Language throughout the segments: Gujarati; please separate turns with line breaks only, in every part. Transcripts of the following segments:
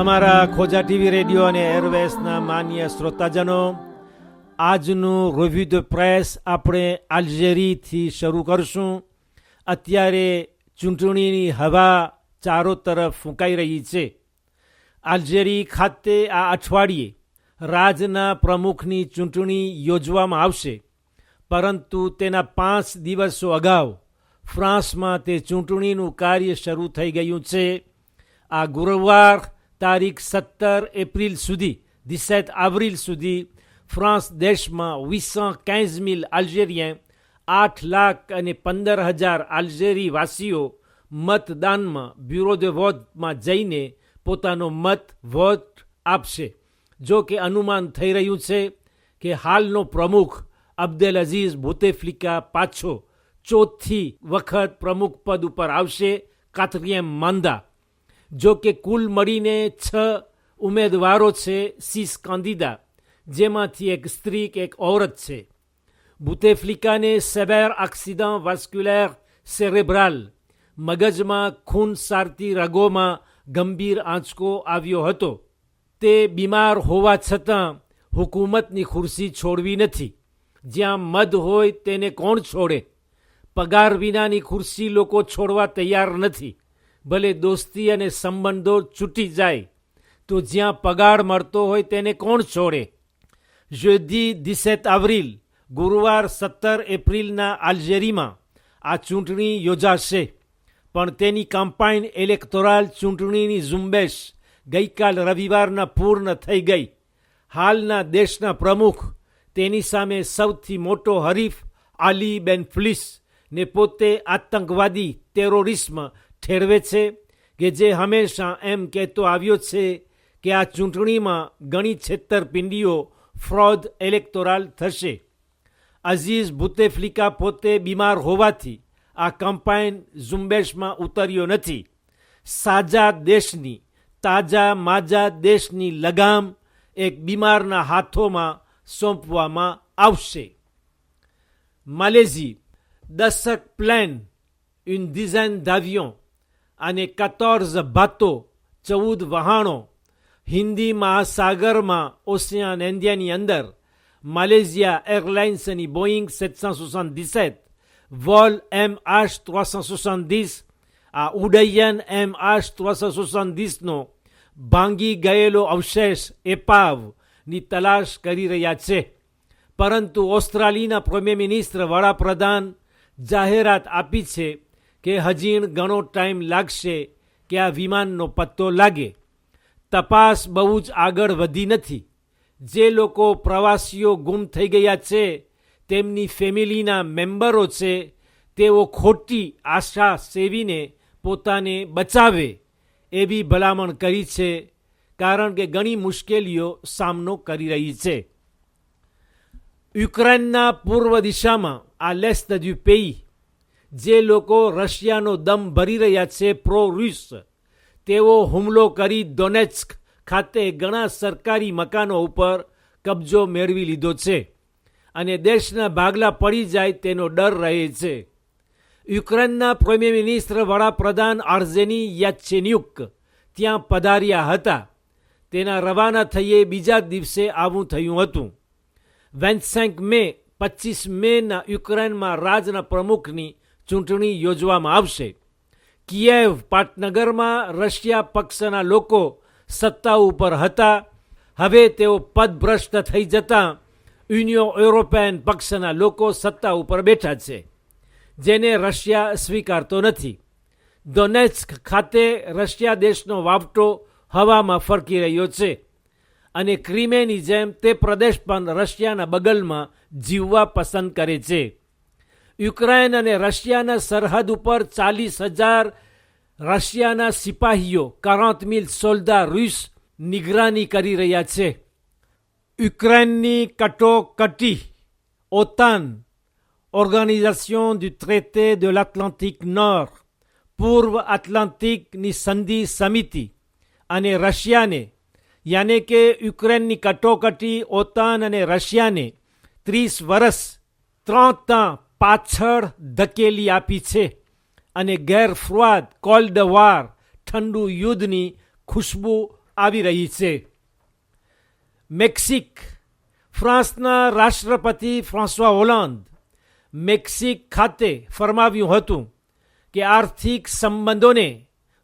અમારા ખોજા ટીવી રેડિયો અને એરવેસના માન્ય શ્રોતાજનો, આજનું રિવ્યુ ધ પ્રેસ આપણે અલ્જેરીથી શરૂ કરશું. અત્યારે ચૂંટણીની હવા ચારો તરફ ફૂંકાઈ રહી છે. અલ્જેરી ખાતે આ અઠવાડિયે રાજના પ્રમુખની ચૂંટણી યોજવામાં આવશે, પરંતુ તેના 5 દિવસો અગાઉ ફ્રાન્સમાં તે ચૂંટણીનું કાર્ય શરૂ થઈ ગયું છે. આ ગુરુવાર તારીખ 17 એપ્રિલ સુધી 17 એપ્રિલ સુધી ફ્રાન્સ દેશમાં 815,000 અલ્જેરિયન 8,15,000 અલ્જેરી વાસીઓ મતદાનમાં બ્યુરો de વોટમાં જઈને પોતાનો મત વોટ આપશે. જો કે અનુમાન થઈ રહ્યું છે કે હાલનો પ્રમુખ અબ્દેલઅઝીઝ બુતેફ્લિકા પાછો ચોથી વખત પ્રમુખ પદ ઉપર આવશે, 4th mandat. જો કે કુલ મળીને 6 ઉમેદવારો છે, 6 કાંદિદા, જેમાંથી એક સ્ત્રી કે એક ઔરત છે. બુતેફ્લિકાને સેવેર એક્સિડન્ટ વાસ્ક્યુલર સેરેબ્રલ, મગજમાં ખૂન સારતી રગોમાં ગંભીર આંચકો આવ્યો હતો. તે બીમાર હોવા છતાં હુકુમતની ખુરશી છોડવી નથી. જ્યાં મદ હોય તેને કોણ છોડે? પગાર વિનાની ખુરશી લોકો છોડવા તૈયાર નથી, ભલે દોસ્તી અને સંબંધો છૂટી જાય તો જ્યાં પગાર મળતો હોય તેને કોણ છોડે? jeudi 17 એપ્રિલ, ગુરુવાર 17 એપ્રિલના અલ્જેરીમાં આ ચૂંટણી યોજાશે, પણ તેની કેમ્પેઇન ઇલેક્ટોરલ ચૂંટણીની ઝુંબેશ ગઈકાલ રવિવારના પૂર્ણ થઈ ગઈ. હાલના દેશના પ્રમુખ તેની સામે સૌથી મોટો હરીફ અલી બેનફ્લિસ ને પોતે આતંકવાદી ટેરોરિસ્મ ઠેરવે છે, કે જે હંમેશા એમ કહેતો આવ્યો છે કે આ ચૂંટણીમાં ઘણી છેતરપિંડીઓ ફ્રોડ ઇલેક્ટોરલ થશે. અઝીઝ બુતેફ્લિકા પોતે બીમાર હોવાથી આ કેમ્પેઇન ઝુંબેશમાં ઉતર્યો નથી. સાજા દેશની તાજા માજા દેશની લગામ એક બીમારના હાથોમાં સોંપવામાં આવશે. માલેઝી, 10 પ્લેન, une dizaine d'avions અને 14 બાતો, 14 વહાણો હિન્દી મહાસાગરમાં ઓશિયાન ઇન્ડિયાની અંદર માલેશિયા એરલાઇન્સની બોઈંગ 777 વોલ MH370, આ ઉડ્ડયન MH370નો ભાંગી ગયેલો અવશેષ એપાવની તલાશ કરી રહ્યા છે. પરંતુ ઓસ્ટ્રેલિયાના પ્રીમિયર મિનિસ્ટર વડાપ્રધાન જાહેરાત આપી છે કે હજી ઘણો ટાઈમ લાગશે કે આ વિમાનનો પત્તો લાગે. તપાસ બહુ જ આગળ વધી નથી. જે લોકો પ્રવાસીઓ ગુમ થઈ ગયા છે તેમની ફેમિલીના મેમ્બરો છે, તેઓ ખોટી આશા સેવીને પોતાને બચાવે એવી ભલામણ કરી છે, કારણ કે ઘણી મુશ્કેલીઓ સામનો કરી રહી છે. યુક્રેનના પૂર્વ દિશામાં આ l'est du pays જે લોકો રશિયાનો દમ ભરી રહ્યા છે, પ્રો રૂસ, તેઓ હુમલો કરી ડોનેટ્સ્ક ખાતે ઘણા સરકારી મકાનો ઉપર કબજો મેળવી લીધો છે અને દેશના ભાગલા પડી જાય તેનો ડર રહે છે. યુક્રેનના પ્રીમિયર મિનિસ્ટર વડાપ્રધાન આર્સેની યાત્સેન્યુક ત્યાં પધાર્યા હતા. તેના રવાના થઈએ બીજા દિવસે આવું થયું હતું. 25 મે 25 મેના યુક્રેનમાં રાજના પ્રમુખની ચૂંટણી યોજવામાં આવશે. કિયેવ પાટનગરમાં રશિયા પક્ષના લોકો સત્તા ઉપર હતા. હવે તેઓ પદભ્રષ્ટ થઈ જતા યુનિયન યુરોપિયન પક્ષના લોકો સત્તા ઉપર બેઠા છે, જેને રશિયા સ્વીકારતો નથી. ડોનેટ્સ્ક ખાતે રશિયા દેશનો વાવટો હવામાં ફરકી રહ્યો છે અને ક્રિમેની જેમ તે પ્રદેશ પણ રશિયાના બગલમાં જીવવા પસંદ કરે છે. યુક્રેન અને રશિયાના સરહદ ઉપર 40,000 રશિયાના સિપાહીઓ, 40,000 સોલ્ડા રૂસ નિગરાની કરી રહ્યા છે. યુક્રેનની કટોકટી ઓતાન, organisation du traité de l'Atlantique Nord, પૂર્વ એટલાન્ટિકની સંધિ સમિતિ, અને રશિયાને યાને કે યુક્રેનની કટોકટી ઓતાન અને રશિયાને 30 વર્ષ 3 પાછળ ધકેલી આપી છે અને ગેર ફ્રોદ કોલ્ડ વોર ઠંડુ યુદ્ધની ખુશ્બુ આવી રહી છે. મેક્સિક ફ્રાન્સના રાષ્ટ્રપતિ ફ્રાન્સવા હોલાન્દ મેક્સિક ખાતે ફરમાવ્યું હતું કે આર્થિક સંબંધોને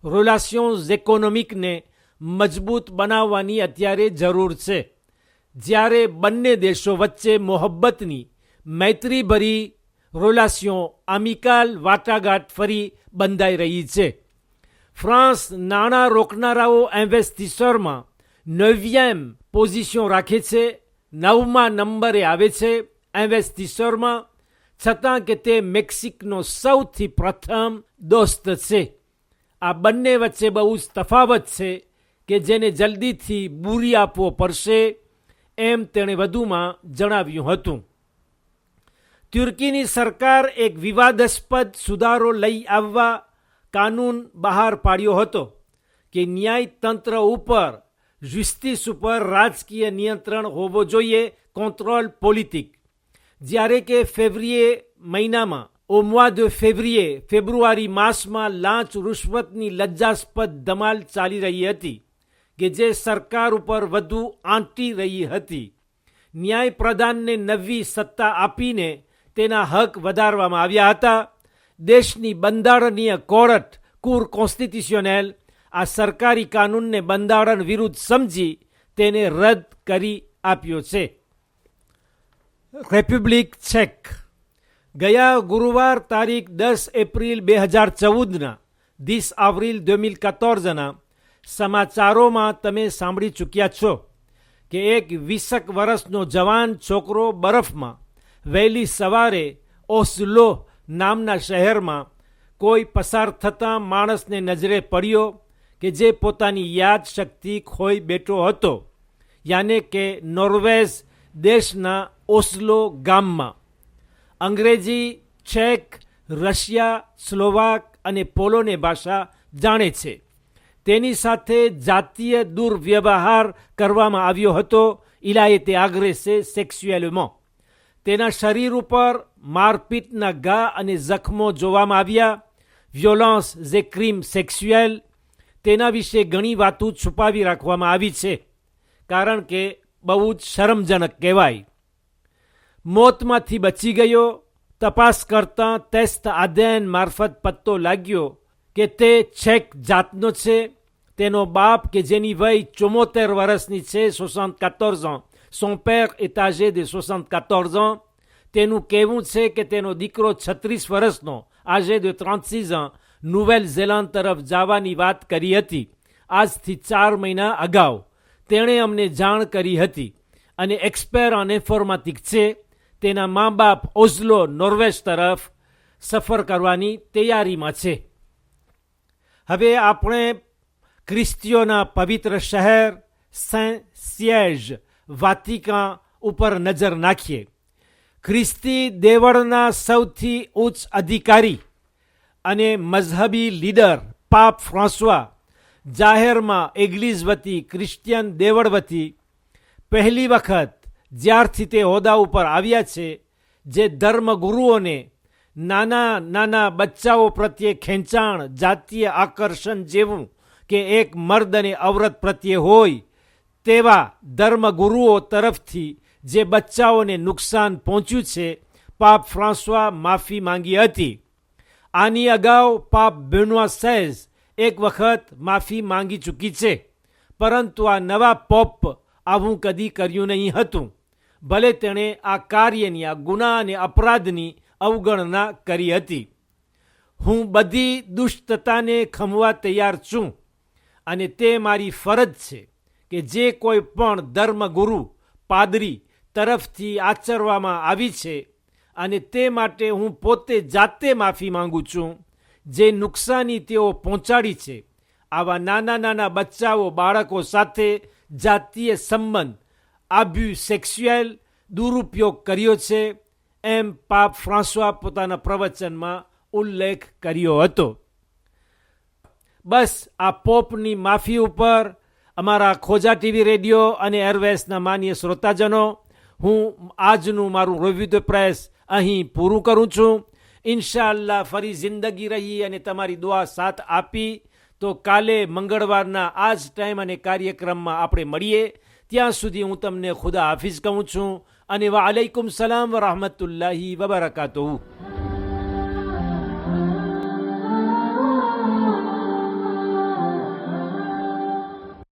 રિલેશન્સ ઇકોનોમિકને મજબૂત બનાવવાની અત્યારે જરૂર છે, જ્યારે બંને દેશો વચ્ચે મોહબ્બતની મૈત્રીભરી રિલેશન આમિકાલ વાટાઘાટ ફરી બંધાઈ રહી છે. ફ્રાન્સ નાણાં રોકનારાઓ ઇન્વેસ્ટિસરમાં 9મી પોઝિશન રાખે છે, 9મા નંબરે આવે છે ઇન્વેસ્ટિસરમાં, છતાં કે તે મેક્સિકનો સૌથી પ્રથમ દોસ્ત છે. આ બંને વચ્ચે બહુ જ તફાવત છે કે જેને જલ્દીથી બૂરી આપવો પડશે, એમ તેણે વધુમાં જણાવ્યું હતું. તુર્કીની સરકાર એક વિવાદાસ્પદ સુધારો લઈ આવવા કાનૂન બહાર પાડ્યો હતો કે ન્યાયતંત્ર ઉપર જસ્ટિસ ઉપર રાજકીય નિયંત્રણ હોવો જોઈએ, કંટ્રોલ પોલિટિક. જ્યારે કે મહિનામાં મોis de ફેબ્રુઆરી માસમાં લાંચ રૂશ્વતની લજ્જાસ્પદ ધમાલ ચાલી રહી હતી કે જે સરકાર ઉપર વધુ આંટી રહી હતી. ન્યાય પ્રધાનને નવી સત્તા આપીને તેના હક વધારવામાં આવ્યા હતા. દેશની બંધારણીય કોર્ટ કુર કોન્સ્ટિટ્યુશનલ આ સરકારી કાનૂનને બંધારણ વિરુદ્ધ સમજી તેને રદ કરી આપ્યો છે. રિપબ્લિક ચેક ગયા ગુરુવાર તારીખ 10 એપ્રિલ 2014ના 10 એપ્રિલ 2014ના સમાચારોમાં તમે સાંભળી ચૂક્યા છો કે એક 20 વર્ષનો જવાન છોકરો બરફમાં વહેલી સવારે ઓસ્લો નામના શહેરમાં કોઈ પસાર થતા માણસને નજરે પડ્યો કે જે પોતાની યાદ શક્તિ ખોઈ બેઠો હતો, યાને કે નોર્વેઝ દેશના ઓસ્લો ગામમાં. અંગ્રેજી, ચેક, રશિયા, સ્લોવાક અને પોલોને ભાષા જાણે છે. તેની સાથે જાતીય દુર્વ્યવહાર કરવામાં આવ્યો હતો. Il a été agressé sexuellement. તેના શરીર ઉપર મારપીટના ઘા અને જખમો જોવામાં આવ્યા. વિયોલન્સ જે ક્રીમ સેક્સ્યુઅલ. તેના વિશે ઘણી વાતો છુપાવી રાખવામાં આવી છે, કારણ કે બહુ જ શરમજનક કહેવાય. મોતમાંથી બચી ગયો. તપાસ કરતાં ટેસ્ટ આધેન મારફત પત્તો લાગ્યો કે તે ચેક જાતનો છે. તેનો બાપ કે જેની વય 74 વર્ષની છે, 74 ans. Son père est âgé de 74 ans. તેનું કહેવું છે કે તેનો દીકરો 36 વર્ષનો âgé de 36 ans નોuvelle-ઝેલેન્ડ તરફ જવાની વાત કરી હતી. આજથી 4 મહિના અગાઉ તેણે અમને જાણ કરી હતી અને એક્સપર્ટ ઓન ઇન્ફોર્મેટિક્સ છે. તેના મા બાપ ઓસ્લો નોર્વેજ તરફ સફર કરવાની તૈયારીમાં છે. હવે આપણે ખ્રિસ્તીઓના પવિત્ર શહેર સેન્ટ સિએજ વાટિકન ઉપર નજર નાખીએ. ખ્રિસ્તી દેવળના સૌથી ઉચ્ચ અધિકારી અને મઝહબી લીડર પાપ ફ્રાન્સવા જાહેરમાં એગ્લીઝ વતી ક્રિશ્ચિયન દેવળ વતી પહેલી વખત જ્યારથી તે હોદ્દા ઉપર આવ્યા છે, જે ધર્મગુરુઓને નાના નાના બચ્ચાઓ પ્રત્યે ખેંચાણ, જાતીય આકર્ષણ જેવું કે એક મર્દ અને ઔરત પ્રત્યે હોય તેવા ધર્મગુરુઓ તરફથી જે બચ્ચાઓને નુકસાન પહોંચ્યું છે, પાપ ફ્રાન્સવા માફી માંગી હતી. આની અગાઉ પાપ બેનોઈ 16 એક વખત માફી માંગી ચૂકી છે, પરંતુ આ નવા પોપ આવું કદી કર્યું નહીં હતું. ભલે તેણે આ કાર્યની, આ ગુના અને અપરાધની અવગણના કરી હતી. હું બધી દુષ્ટતાને ખમવા તૈયાર છું અને તે મારી ફરજ છે કે જે કોઈ પણ ધર્મગુરુ, પાદરી તરફથી આચરવામાં આવી છે, અને તે માટે હું પોતે જાતે માફી માંગુ છું, જે નુકસાની તેઓ પહોંચાડી છે. આવા નાના નાના બચ્ચાઓ, બાળકો સાથે જાતીય સંબંધ, આબ્યુ સેક્સ્યુઅલ દુરુપયોગ કર્યો છે, એમ પાપ ફ્રાન્સવા પોતાના પ્રવચનમાં ઉલ્લેખ કર્યો હતો. બસ આ પોપની માફી ઉપર અમારા ખોજા ટીવી રેડિયો અને એરવેસના માન્ય શ્રોતાજનો, હું આજનું મારું રિવ્યુ ધ પ્રેસ અહીં પૂરું કરું છું. ઇન્શાઅલ્લાહ ફરી જિંદગી રહી અને તમારી દુઆ સાથ આપી તો કાલે મંગળવારના આ જ ટાઈમ અને કાર્યક્રમમાં આપણે મળીએ. ત્યાં સુધી હું તમને ખુદા હાફિઝ કહું છું અને વાલેકુમ સલામ વરહમતુલ્લાહી વબરકાતુહુ.